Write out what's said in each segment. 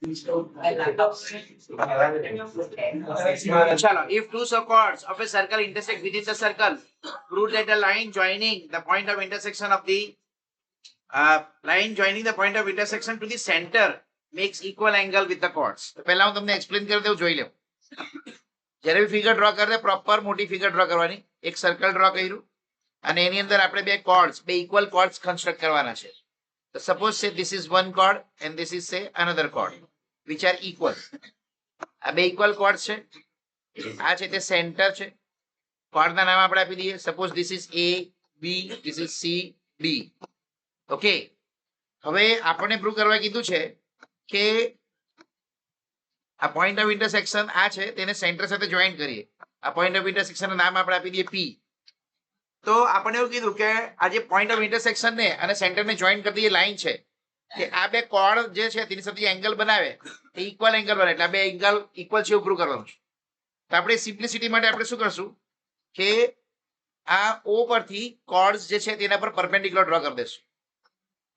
Chalo, if two chords of a circle intersect within the circle, prove that the line joining the point of intersection of the line joining the point of intersection to the center makes equal angle with the chords. તો પહેલા હું તમને explain કરી દઉં, જોઈ લો. જ્યારે figure draw કરે proper મોટી ફિગર ડ્રો કરવાની. એક સર્કલ ડ્રો કર્યું અને એની અંદર આપણે બે કોર્ડ્સ, બે ઇક્વલ કોર્ડ્સ કન્સ્ટ્રક્ટ કરવાના છે. તો suppose say this is one chord and this is say another chord which are equal. આ બે ઇક્વલ કોર્ડ છે. આ છે તે સેન્ટર છે. કોર્ડના નામ આપણે આપી દઈએ. Suppose this is A B, this is C D. Okay, હવે આપણને પ્રૂવ કરવા કીધું છે કે આ પોઈન્ટ ઓફ ઇન્ટરસેક્શન આ છે તેને સેન્ટર સાથે જોઈન્ટ કરીએ. આ પોઈન્ટ ઓફ ઇન્ટરસેક્શન નામ આપણે આપી દઈએ પી. તો આપણે એવું કીધું કે આ જે પોઈન્ટ ઓફ ઇન્ટરસેક્શન ને અને સેન્ટર ને જોઈન્ટ કરતી જે લાઈન છે કે આ બે કોર્ડ જે છે તેની સાથે એંગલ બનાવે એ ઇક્વલ એંગલ બને. એટલે આ બે એંગલ ઇક્વલ છે એવું પ્રૂવ કરવાનું છે. તો આપણે સિમ્પ્લિસિટી માટે આપણે શું કરશું કે આ ઓ પરથી કોર્ડ્સ જે છે તેના પર પરપેન્ડિક્યુલર ડ્રો કરી દેશું.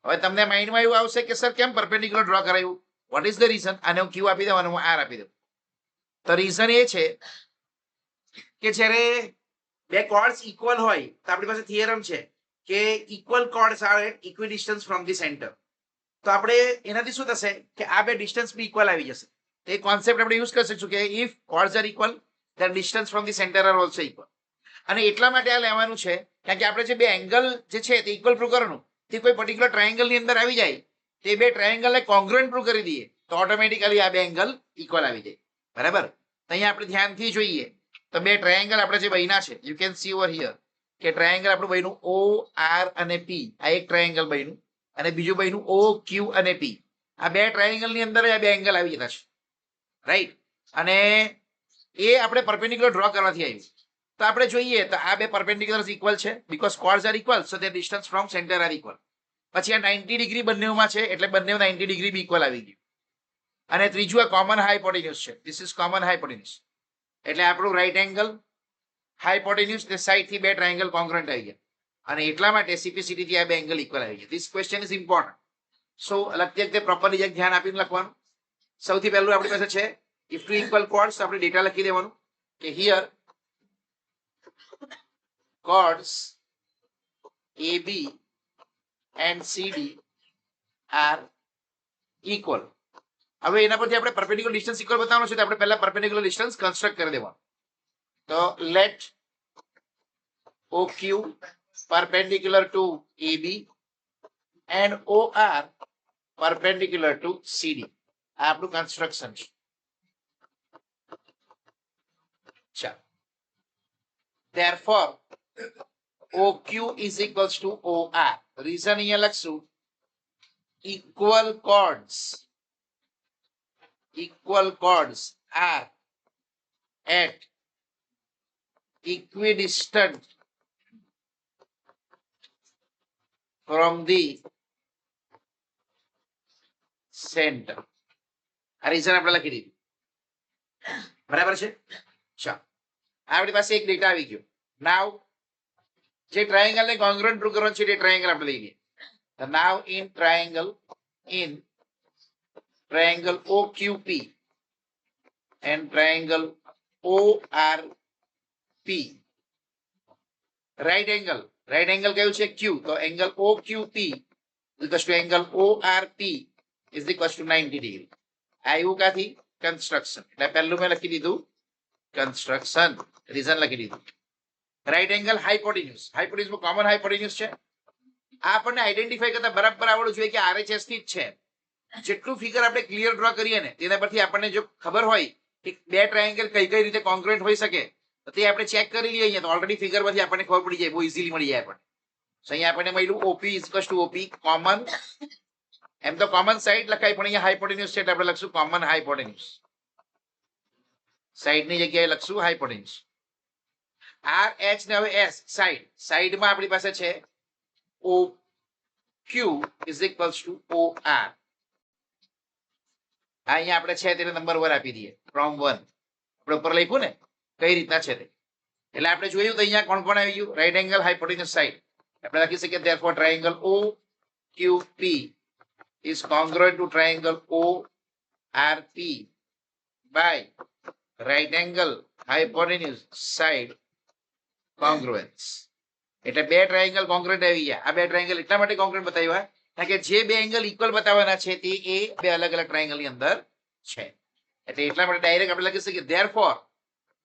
હવે તમને માઇન્ડમાં એવું આવશે કે સર કેમ પરપેન્ડિક્યુલર ડ્રો કરાયું, વોટ ઇઝ ધ રીઝન? આને હું ક્યુ આપી દઉં અને હું આર આપી દઉં. તો રીઝન એ છે કે જ્યારે બે કોર્ડ્સ ઇક્વલ હોય તો આપણી પાસે થિયરમ છે કે equal chords are equidistant from the centre. તો આપણે એનાથી શું થશે કે આ બે ડિસ્ટન્સ બી ઇક્વલ આવી જશે. એ કોન્સેપ્ટ આપણે યુઝ કરી શકીશું કે if chords are equal then distance from the centre are also equal. અને એટલા માટે આ લેવાનું છે કારણ કે આપણે જે બે એંગલ જે છે તે ઇક્વલ પ્રૂવ કરવાનું, તે કોઈ પર્ટિક્યુલર ટ્રાયેંગલ ની અંદર આવી જાય તે બે ટ્રાયેંગલ ને કોંગ્રુઅન્ટ પ્રૂવ કરી દઈએ તો ઓટોમેટિકલી આ બે એંગલ ઇક્વલ આવી જાય. બરાબર? અહીંયા આપણે ધ્યાનથી જોઈએ તો બે ટ્રાયેંગલ આપણે જે બન્યા છે, you can see over here કે ટ્રાયેંગલ આપણું બન્યું ઓ આર અને પી. આ એક ટ્રાયેંગલ બન્યું અને બીજું બન્યું ઓ ક્યુ અને પી. આ બે ટ્રાયેંગલ ની અંદર આ બે એંગલ આવી જતા છે. રાઈટ? અને એ આપણે પરપેન્ડિક્યુલર ડ્રો કરવાથી આવ્યું. તો આપણે જોઈએ તો આ બે પરપેન્ડિક્યુલર ઇક્વલ છે because chords are equal so the distance from centre are equal. પછી આ 90 ડિગ્રી બંનેમાં છે એટલે બંને 90 ડિગ્રી બી ઇક્વલ આવી ગયું. અને ત્રીજું આ કોમન હાઇપોટેન્યુસ છે. This is common hypotenuse. એટલે આપણું રાઈટ એંગલ હાઇપોટેન્યુસ તે સાઈડ થી બે ટ્રાયેંગલ કોંગ્રુઅન્ટ આવી ગયા અને એટલા માટે સિમ્પ્લિસિટી થી આ બે એંગલ ઇક્વલ આવી ગયા. This question is important. So લખતી વખતે પ્રોપરલી ધ્યાન આપીને લખવાનું. સૌથી પહેલું આપણી પાસે છે ઇફ ટુ ઇક્વલ કોર્ડ્સ. આપણે ડેટા લખી દેવાનું કે here chords AB and CD are equal. હવે એના પરથી આપણે પરપેન્ડિક્યુલર ડિસ્ટન્સ ઇક્વલ બતાવવાનું છે તો આપણે પહેલા પરપેન્ડિક્યુલર ડિસ્ટન્સ કન્સ્ટ્રક્ટ કરી દેવાનું. તો late OQ perpendicular to AB and OR perpendicular to CD. આ આપણું કન્સ્ટ્રક્શન છે. ચાલો, therefore OQ is equals to OR. Reason અહીંયા લખશું equal chords are at equidistant from the center. આ રીઝન આપણે લખી દીધું. બરાબર છે? ચાલો, આપણી પાસે એક ડેટા આવી ગયો. નાવ જે ટ્રાયેંગલ ને કોંગ્રુઅન્ટ પ્રૂવ કરવાનું છે તે ટ્રાયેંગલ આપણે લઈ લઈએ. તો નાવ in triangle OQP and triangle ORP, right angle કયું છે Q. તો angle OQP is equal to angle ORP is equal to 90 degree. આવ્યું કાથી? કન્સ્ટ્રક્શન. એટલે પહેલું મેં લખી દીધું કન્સ્ટ્રક્શન, રીઝન લખી દીધું. રાઈટ એંગલ હાઇપોટેન્યુસ કોમન હાઇપોટેન્યુસ છે. આ આપણને આઈડેન્ટિફાઈ કરતા બરાબર આવડવું જોઈએ કે RHS થી જ છે. જેટલું ફિગર આપણે ક્લિયર ડ્રો કરીએ ને તેના પરથી આપણને જો ખબર હોય કે બે ટ્રાયેંગલ કઈ કઈ રીતે કોંગ્રુઅન્ટ હોઈ શકે તો તે આપણે ચેક કરી લઈએ. અહીંયા તો ઓલરેડી ફિગર પરથી આપણને ખબર પડી જાય, બહુ ઇઝીલી મળી જાય આપણને. અહીંયા આપણને મળ્યું OP is equal to OP common. એમ તો કોમન સાઈડ લખાય પણ અહીંયા હાઇપોટેન્યુસ છે એટલે આપણે લખશું કોમન હાઇપોટેન્યુસ. સાઈડની જગ્યાએ લખશું હાઇપોટેન્યુસ. RH ને હવે S સાઈડમાં આપણી પાસે છે OQ is equal to OR. અહીંયા આપણે છે તેને નંબર 1 આપી દઈએ ફ્રોમ 1. આપણે ઉપર લખ્યું ને કઈ રીતના છે તે. એટલે આપણે જોયું તો અહીંયા કોણ કોણ આવી ગયું? Right angle hypotenuse side. આપણે લખી શકીએ therefore triangle OQP is congruent to triangle ORP. RP by right angle hypotenuse side congruence. એટલે બે ટ્રાયેંગલ કોંગ્રુએન્ટ આવી ગયા. આ બે ટ્રાયેંગલ એટલા માટે કોંગ્રુએન્ટ બતાવ્યા કારણ કે જે બે એંગલ ઇક્વલ બતાવવાના છે તે એ બે અલગ અલગ ટ્રાયેંગલ ની અંદર છે. એટલે એટલા માટે ડાયરેક્ટ આપણે લખી શકીએ therefore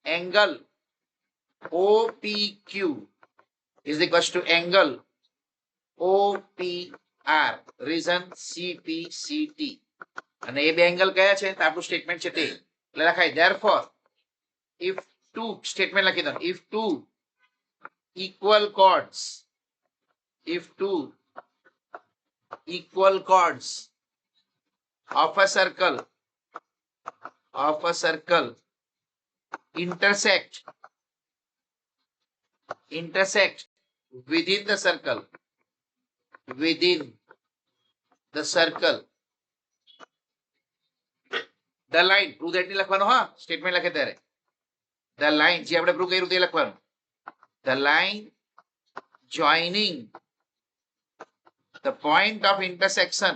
angle OPQ is equals to angle OPR reason CPCT. અને એ બે એંગલ કયા છે તો આપણું સ્ટેટમેન્ટ છે તે એટલે લખાય therefore if two સ્ટેટમેન્ટ લખી દો if two equal chords of a circle intersect within the circle the line prove that ની લખવાનું હા સ્ટેટમેન્ટ લખે ત્યારે the line જે આપણે પ્રૂવ કર્યું તે લખવાનું the line joining the point of intersection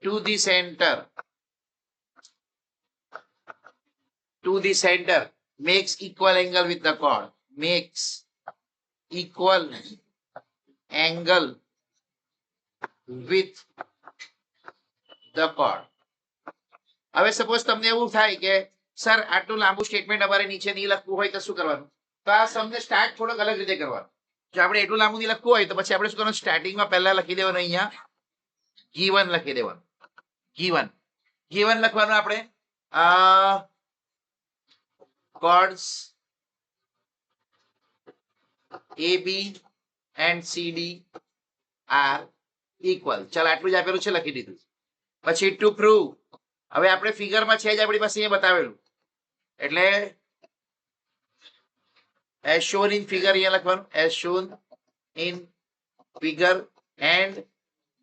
to the center makes equal angle with the chord હવે સપોઝ તમને એવું થાય કે સર આટલું લાંબુ સ્ટેટમેન્ટ અમારે નીચે નહીં લખવું હોય તો શું કરવાનું તો આ સમને સ્ટાર્ટ થોડોક અલગ રીતે કરવાનું જો આપણે એટલું લાંબુ નહીં લખવું હોય તો પછી આપણે શું કરવાનું સ્ટાર્ટિંગમાં પહેલા લખી દેવાનું અહીંયા given લખી દેવાનું given લખવાનું આપણે chords AB and CD are equal. ચાલ આટલું જ આપેલું છે લખી દીધું. પછી ટુ પ્રૂવ હવે આપણે ફિગરમાં છે જ આપણી પાસે અહીંયા બતાવેલું એટલે as shown in figure અહીંયા લખવાનું as shown in figure and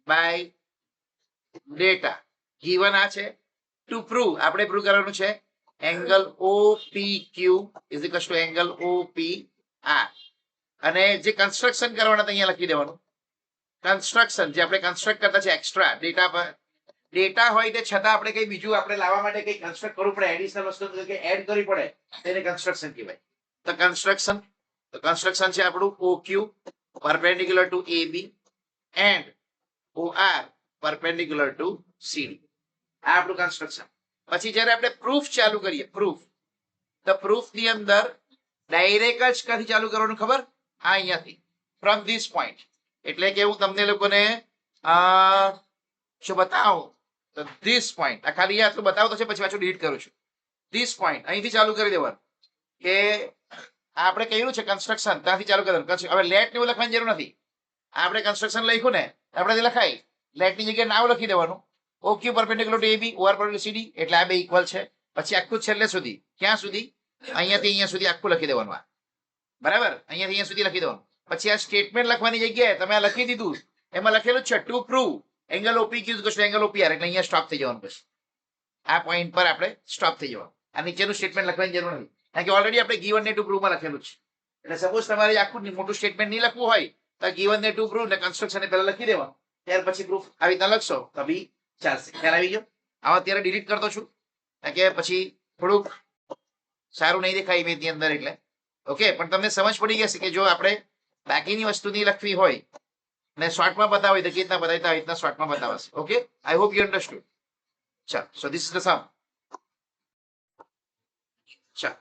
by data given આ છે ટુ પ્રૂવ આપણે પ્રૂવ કરવાનું છે angle OPQ is equals to angle OPR અને જે કન્સ્ટ્રક્શન કરવાના અહીંયા લખી દેવાનું કન્સ્ટ્રક્શન જે આપણે કન્સ્ટ્રક્ટ કરતા છે એક્સ્ટ્રા ડેટા પર ડેટા હોય તે છતાં આપણે કઈ બીજું આપણે લાવવા માટે કઈ કન્સ્ટ્રક્ટ કરવું પડે એડિશનલ વસ્તુ કે એડ કરવી પડે તેને કન્સ્ટ્રક્શન કહેવાય તો કન્સ્ટ્રક્શન છે આપણું OQ perpendicular to AB and OR perpendicular to CD આ આપણું કન્સ્ટ્રક્શન પછી જ્યારે આપણે પ્રૂફ ચાલુ કરીએ તો પ્રૂફ ની અંદર ડાયરેક્ટ જ ક્યાંથી ચાલુ કરવાનું ખબર આ અહીંયાથી ફ્રોમ ધીસ પોઈન્ટ એટલે કે હું તમને લોકોને શું બતાવું તો ધીસ પોઈન્ટ આ ખાલી આટલું બતાવતો છે પછી પાછું ડિલીટ કરું છું ધીસ પોઈન્ટ અહીંથી ચાલુ કરી દેવાનું કે આપણે કહ્યું છે કન્સ્ટ્રક્શન ત્યાંથી ચાલુ કરવાનું હવે લેટ ને એવું લખવાની જરૂર નથી આપણે કન્સ્ટ્રક્શન લખ્યું ને આપણે લખાય લેટ ની જગ્યાએ નામ લખી દેવાનું OQ perpendicular to AB OR perpendicular to CD એટલે આ બે ઇક્વલ છે પછી આખું છેલ્લે સુધી ક્યાં સુધી અહીંયાથી અહીંયા સુધી આખું લખી દેવાનું આ બરાબર અહીંયાથી અહીંયા સુધી લખી દેવાનું પછી આ સ્ટેટમેન્ટ લખવાની જગ્યાએ તમે આ લખી દીધું એમાં લખેલું છે two prove angle OPQ angle OPR એટલે અહીંયા સ્ટોપ થઈ જવાનું પછી આ પોઈન્ટ પર આપણે સ્ટોપ થઈ જવાનું આ નીચેનું સ્ટેટમેન્ટ લખવાની જરૂર નથી કારણ કે ઓલરેડી આપણે ગીવન ને ટુ પ્રૂવ માં લખેલું છે એટલે સપોઝ તમારે આખું મોટું સ્ટેટમેન્ટ નહીં લખવું હોય તો ગીવન ને ટુ પ્રૂવ ને કન્સ્ટ્રક્શન ને પહેલા લખી દેવાનું ત્યાર પછી પ્રૂફ આવી રીતના લખશો તો બી ચાલશે ખ્યાલ આવી ગયો આમાં અત્યારે ડિલીટ કરતો છું કારણ કે પછી થોડુંક સારું નહીં દેખાય ઇમેજની અંદર એટલે ઓકે પણ તમને સમજ પડી જશે કે જો આપણે બાકીની વસ્તુ નહીં લખવી હોય ને શોર્ટમાં બતાવે તો કેવી રીતના બતાવતા આવી રીતના શોર્ટમાં બતાવશે okay I hope you understood ચાલ so this is the sum ચાલ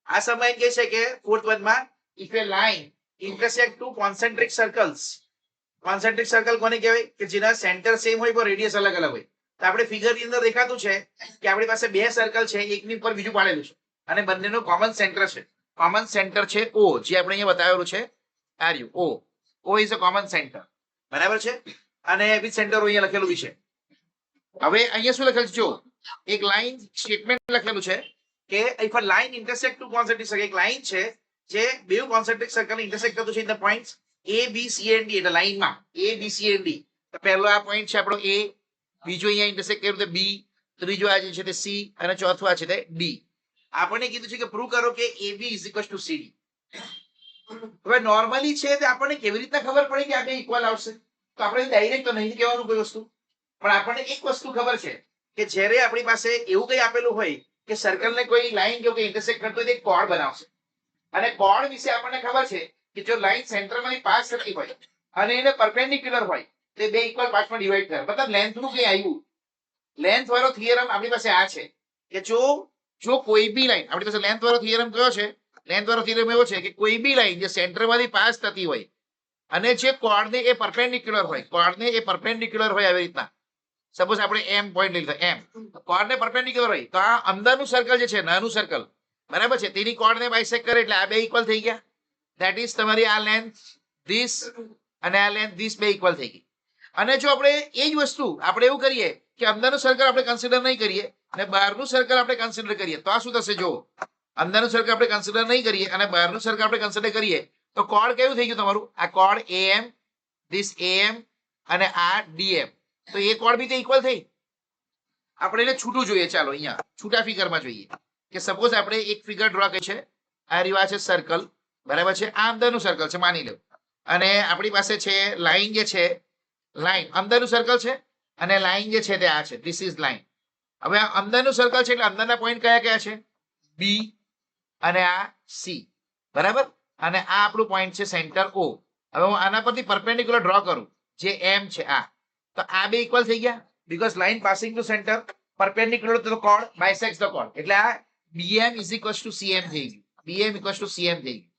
આ સમય કહે છે કે ફોર્થ વનમાં if a line intersect two concentric circles concentric circle કોને કહેવાય કે જેના સેન્ટર સેમ હોય પણ રેડિયસ અલગ અલગ હોય તો આપણે ફિગર ની અંદર દેખાતું છે કે આપણી પાસે બે સર્કલ છે એકની ઉપર બીજું પાડેલું છે અને બંનેનું કોમન સેન્ટર છે કોમન સેન્ટર છે O જે આપણે અહીંયા બતાવેલું છે આર્યુ O is a common centre બરાબર છે અને વિથ સેન્ટર અહીંયા લખેલું છે હવે અહીંયા શું લખેલું છે જો એક લાઈન સ્ટેટમેન્ટ લખેલું છે કે if a line intersect two concentric circle એક લાઈન છે જે બે કોન્સેન્ટ્રિક સર્કલ ઇન્ટરસેક્ટ કરતું છે in the points A B C and D એટલે લાઈનમાં A B C and D તો પહેલો આ પોઈન્ટ છે આપણો A બીજો અહીંયા ઇન્ટરસેક્ટ કર્યું તો B ત્રીજો આ જે છે તે C અને ચોથું આ છે તે D આપણને કીધું છે કે પ્રૂવ કરો કે AB is equal to CD હવે નોર્મલી છે તે આપણને કેવી રીતના ખબર પડે કે આ બે ઇક્વલ આવશે? તો આપણે ડાયરેક્ટ તો નહીં કહેવાનું કોઈ વસ્તુ, પણ આપણને એક વસ્તુ ખબર છે કે જ્યારે આપણી પાસે એવું કંઈ આપેલું હોય કે સર્કલને કોઈ લાઈન કે ઇન્ટરસેક્ટ કરતો હોય તો એક કોણ બનાવશે, અને કોણ વિશે આપણને ખબર છે કે જો લાઈન સેન્ટરમાંથી પાસ થતી હોય અને એને પરપેન્ડિક્યુલર હોય તો બે ઇક્વલ પાર્ટમાં ડિવાઈડ કરે. મતલબ લેન્થનું કંઈ આવ્યું, લેન્થ વાળો થિયરમ આપણી પાસે આ છે કે જો કોઈ બી લાઈન, આપણી પાસે લેન્થ વાળો થિયરમ કયો છે? લેન્થ વાળો થિયરમ એવો છે કે કોઈ બી લાઈન જે સેન્ટરમાંથી પાસ થતી હોય અને જે કોર્ડને એ પરપેન્ડિક્યુલર હોય, કોર્ડને એ પરપેન્ડિક્યુલર હોય આવી રીતના, સપોઝ આપણે એમ પોઈન્ટ લઈ લીધા, એમ કોર્ડને પરપેન્ડિક્યુલર હોય તો આ અંદરનું સર્કલ જે છે, નાનું સર્કલ, બરાબર છે, તેની કોર્ડને બાયસેક્ટ કરે એટલે આ બે ઇક્વલ થઈ ગયા. ધેટ ઇઝ તમારી આ લેન્થ ધીસ અને આ લેન્થ ધીસ બે ઇક્વલ થઈ ગઈ. અને જો આપણે એ જ વસ્તુ આપણે એવું કરીએ કે અંદરનું સર્કલ આપણે કન્સિડર નહીં કરીએ અને બહારનું સર્કલ આપણે કન્સિડર કરીએ તો આ શું થશે? જો અંદરનું સર્કલ આપણે કન્સિડર નહીં કરીએ અને બહારનું સર્કલ આપણે કન્સિડર કરીએ તો કોર્ડ કેવું થઈ ગયું તમારું? આ કોર્ડ AM, ધીસ AM અને આ DM, તો એ કોર્ડ બી ઇક્વલ થઈ. આપણે એને છૂટું જોઈએ. ચાલો અહીંયા છૂટા ફિગરમાં જોઈએ કે સપોઝ આપણે એક ફિગર ડ્રો કરી છે. આ રીવા છે સર્કલ, બરાબર છે, આ અંદરનું સર્કલ છે માની લો, અને આપણી પાસે છે લાઈન જે છે, લાઈન અંદરનું સર્કલ છે અને લાઈન જે છે તે આ છે, ધીસ ઇઝ લાઈન. હવે આ અંદરનું સર્કલ છે એટલે અંદરના પોઈન્ટ કયા કયા છે? B અને આ C, બરાબર, અને આ આપણું પોઈન્ટ છે સેન્ટર O. હવે હું આના પરથી પરપેન્ડિક્યુલર ડ્રો કરું જે M છે આ, તો આ બે ઇક્વલ થઈ ગયા because line passing to center perpendicular to the chord bisects the chord. એટલે આ BM is equals to CM થઈ ગયું, BM equals to CM થઈ ગયું.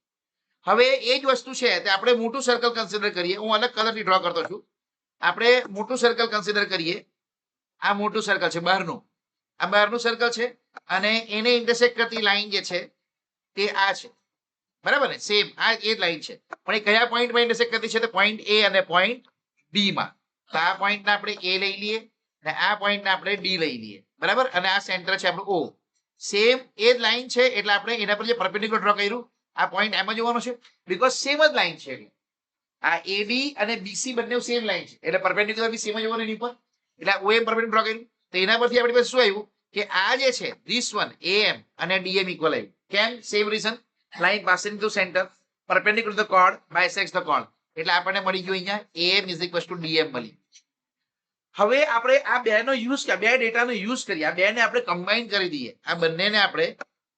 હવે એ જ વસ્તુ છે તે આપણે મોટું સર્કલ કન્સિડર કરીએ. હું અલગ કલરથી ડ્રો કરતો છું. આપણે મોટું સર્કલ કન્સિડર કરીએ. આ મોટું સર્કલ છે બહારનું, આ બહારનું સર્કલ છે અને એને ઇન્ટરસેક્ટ કરતી લાઈન જે છે તે આ છે, બરાબર ને? સેમ આ એ જ લાઈન છે, પણ એ કયા પોઈન્ટમાં ઇન્ટરસેક્ટ કરતી છે? તો પોઈન્ટ A અને પોઈન્ટ B માં. તો આ પોઈન્ટને આપણે A લઈ લઈએ અને આ પોઈન્ટને આપણે D લઈ લઈએ, બરાબર, અને આ સેન્ટર છે આપણું O. સેમ એ જ લાઈન છે એટલે આપણે એના પર જે પરપેન્ડિક્યુલર ડ્રો કર્યું આ પોઈન્ટ એમ જ હોવાનો છે બીકોઝ સેમ જ લાઈન છે. એટલે આ AB અને BC બંને સેમ લાઈન છે એટલે પરપેન્ડિક્યુલર બી સેમ જ હોવાનું એની પર. એટલે OM પરપેન્ડિક્યુલર ડ્રો કર્યું તો એના પરથી આપણી પાસે શું આવ્યું કે આ જે છે ધીસ વન AM અને DM ઇક્વલ આવ્યું. કેમ? Same reason, line passing through centre perpendicular to the chord bisects the chord. એટલે આપણને મળી ગયું અહીંયા AM is equal to DM મળી. હવે આપણે આ બેનો યુઝ કર્યા, બે ડેટાનો યુઝ કરી આ બેને આપણે કમ્બાઈન કરી દઈએ. આ બંનેને આપણે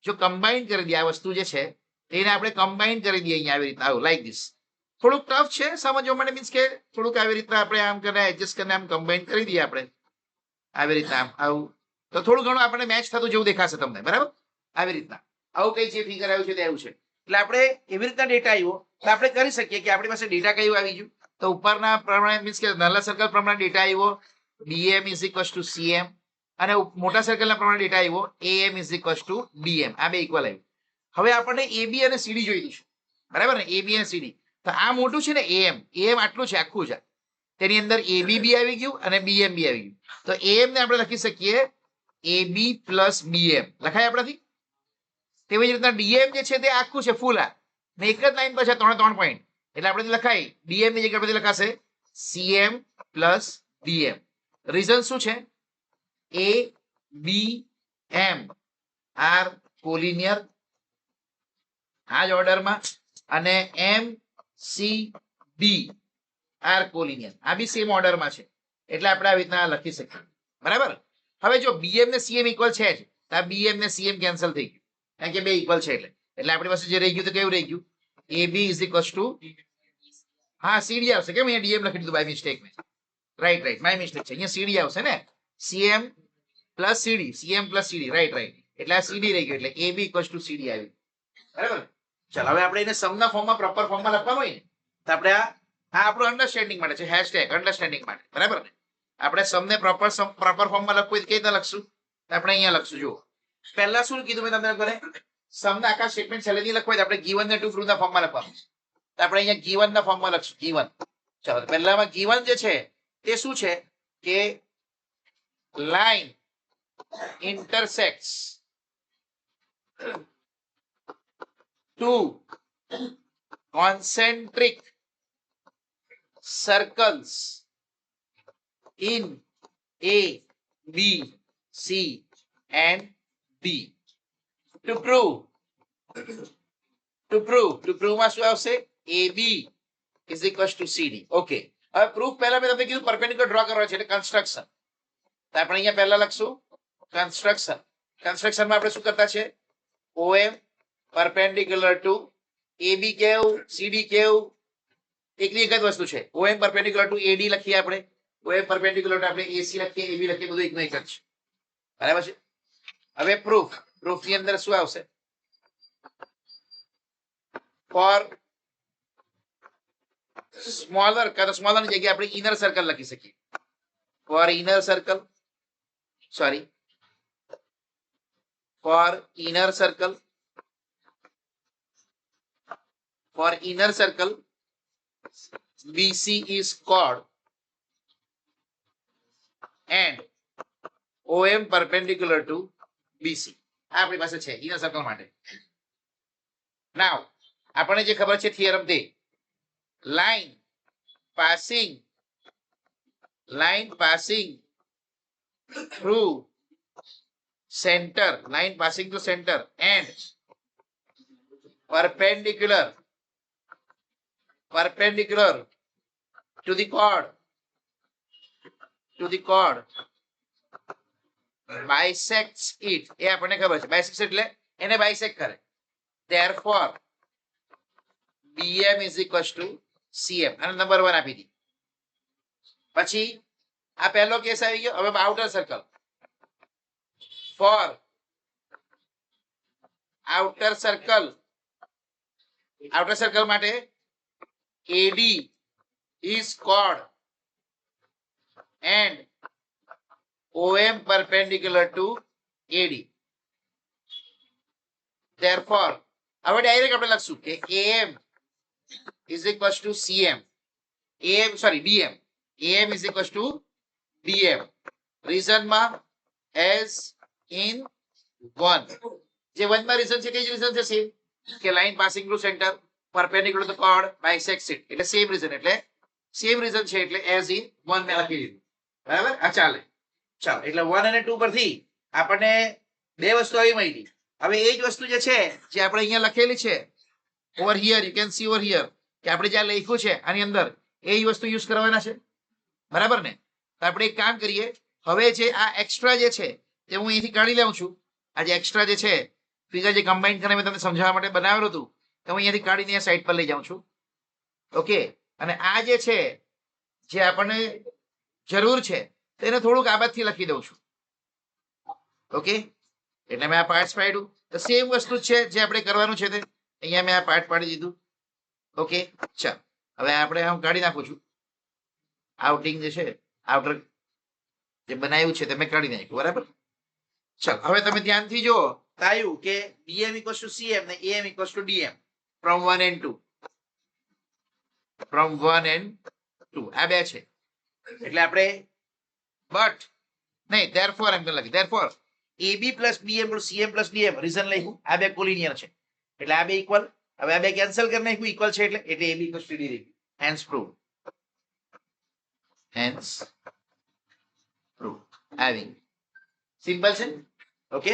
જો કમ્બાઈન કરી દઈએ, આ વસ્તુ જે છે તેને આપણે કમ્બાઈન કરી દઈએ અહીંયા આવી રીતના, આવું લાઈક ધીસ. થોડુંક ટફ છે સમજવા માટે, મીન્સ કે થોડુંક આવી રીતના આપણે આમ કરીને એડજસ્ટ કરીને આમ કમ્બાઈન કરી દઈએ આપણે આવી રીતના આમ આવું, તો થોડું ઘણું આપણે મેચ થતું જેવું દેખાશે તમને, બરાબર? આવી રીતના આવું કઈ જે ફિગર આવ્યું છે તે આવ્યું છે. એટલે આપણે એવી રીતના ડેટા આવ્યો તો આપણે કરી શકીએ કે આપણી પાસે ડેટા કયું આવી ગયું. તો ઉપરના પ્રમાણે મીન્સ કે નાના સર્કલ પ્રમાણે ડેટા આવ્યો BM is equals to CM અને મોટા સર્કલના પ્રમાણે ડેટા આવ્યો AM is equals to DM. આ બે ઇક્વલ આવ્યું. હવે આપણને AB અને CD જોઈતું છે, બરાબર ને? AB અને CD. તો આ મોટું છે ને AM આટલું છે આખું છે, તેની અંદર AB બી આવી ગયું અને BM બી આવી ગયું. તો AM ને આપણે લખી શકીએ AB પ્લસ BM, લખાય આપણાથી. તેવી જ રીતના DM જે છે તે આખું છે ફૂલ, આ ને એક જ લાઈન પર છે ત્રણ પોઈન્ટ, એટલે આપણે લખાય DM ની જગ્યાએ લખાશે CM પ્લસ DM. રીઝન શું છે? A B M are collinear આ જ ઓર્ડરમાં અને M C D are collinear આ બી સેમ ઓર્ડરમાં છે, એટલે આપણે આવી રીતના લખી શકીએ, બરાબર? હવે જો BM ને CM ઇક્વલ છે જ તો આ BM ને CM કેન્સલ થઈ ગયું કારણ કે બે ઇક્વલ છે એટલે આપણી પાસે જે રહી ગયું તો કેવું રહી ગયું? AB is equals to હા CD આવશે. કેમ અહીંયા DM લખી દીધું બાય મિસ્ટેક મેં? રાઈટ માય મિસ્ટેક છે. અહીંયા CD આવશે ને, CM plus CD, CM plus CD, right. એટલે આ CD રહી ગયું એટલે AB equals to CD આવી, બરાબર? ચાલો હવે આપણે એને સમના ફોર્મમાં પ્રોપર ફોર્મમાં લખવાનું હોય ને તો આપણે આ આપણું અન્ડરસ્ટેન્ડિંગ માટે છે, હેશટેગ અન્ડરસ્ટેન્ડિંગ માટે, બરાબર ને? આપણે સમને પ્રોપર ફોર્મમાં લખવું હોય તો કેવી રીતે લખશું? આપણે અહીંયા લખશું. જુઓ પહેલા શું કીધું મેં તમને કરે સમના આખા સ્ટેટમેન્ટ છેલ્લેથી લખવા હોય તો આપણે given ને ટુ પ્રૂવ ના ફોર્મમાં લખવાનું છે. તો આપણે અહીંયા given ના ફોર્મમાં લખશું given. ચાલો પહેલામાં given જે છે તે શું છે કે line intersects two concentric circles in A, B, C and D. To prove two prove માં શું આવશે AB is equals to CD. Okay, હવે પ્રૂફ પહેલા મેં તમને કીધું પરપેન્ડિક્યુલર ડ્રો કરવા છે એટલે કન્સ્ટ્રક્શન. તો આપણે અહીંયા પહેલા લખશું કન્સ્ટ્રક્શન. કન્સ્ટ્રક્શનમાં આપણે શું કરતા છે OM પરપેન્ડિક્યુલર ટુ AB કેવું CD કેવું એકની એક જ વસ્તુ છે. OM પરપેન્ડિક્યુલર ટુ AD લખીએ આપણે, OM પરપેન્ડિક્યુલર ટુ આપણે AC લખીએ, AB લખીએ, બધું એકનું એક જ છે. બરાબર છે. હવે પ્રૂફ ની અંદર શું આવશે ફોર સ્મોલર કાં સ્મોલર ની જગ્યાએ આપણે ઇનર સર્કલ લખી શકીએ. For inner circle BC is chord and OM perpendicular to BC. આ આપણી પાસે છે ઇનર સર્કલ માટે. નાઉ આપણને જે ખબર છે થિયરમ તે line passing through center and perpendicular to the chord bisects it. એ આપણને ખબર છે bisects એટલે એને bisect કરે. therefore BM is equals to CM. અને નંબર 1 આપી દી. પછી આ પહેલો કેસ આવી ગયો. હવે આઉટર સર્કલ માટે AD is chord and OM perpendicular to AD. therefore હવે ડાયરેક્ટ આપણે લખશું કે AM is equals to CM. BM is equals to BM. રીઝનમાં as in 1. જે 1 માં રીઝન છે કઈ રીઝન છે સેમ કે line passing through centre perpendicular to chord bisects it એટલે સેમ રીઝન છે એટલે as in 1 મે લખી દીધું. બરાબર આ ચાલો એટલે 1 અને 2 પરથી આપણને બે વસ્તુ આવી મળી. હવે એ જ વસ્તુ જે છે જે આપણે અહીંયા લખેલી છે over here you can see over here કે આપણે જ્યાં લખ્યું છે આની અંદર એ જ વસ્તુ યુઝ કરવાના છે. બરાબર ને. તો આપણે એક કામ કરીએ, હવે જે આ એક્સ્ટ્રા જે છે તે હું અહીંથી કાઢી લઉં છું. આ જે એક્સ્ટ્રા જે છે ફિગર જે કમ્બાઈન કરીને મેં તમને સમજાવવા માટે બનાવેલું હતું તો હું અહીંયાથી કાઢીને સાઈડ પર લઈ જાઉં છું. ઓકે, અને આ જે છે જે આપણને જરૂર છે તેને થોડુંક આ બાજુથી લખી દઉં છું. ઓકે, એટલે મેં આ પાર્ટ્સ પાડ્યું તો સેમ વસ્તુ છે જે આપણે કરવાનું છે તે અહીંયા મેં આ પાર્ટ પાડી દીધું. ઓકે, ચાલ હવે આપણે હું કાઢી નાખું છું. આઉટિંગ જે છે આઉટર જે બનાવ્યું છે તે મેં કાઢી નાખ્યું. બરાબર. ચાલ હવે તમે ધ્યાનથી જુઓ આવ્યું કે BM equals to CM ને AM equals to DM from 1 and 2 આ બે છે એટલે આપણે બટ નહીં therefore એમ લખી therefore AB plus BM plus CM plus DM reason લખ્યું આ બે કોલિનિયર છે એટલે આ બે ઇક્વલ. હવે આ બે કેન્સલ કરી નાખ્યું ઇક્વલ છે એટલે AB equals to CD hence proof having simple છે. ઓકે,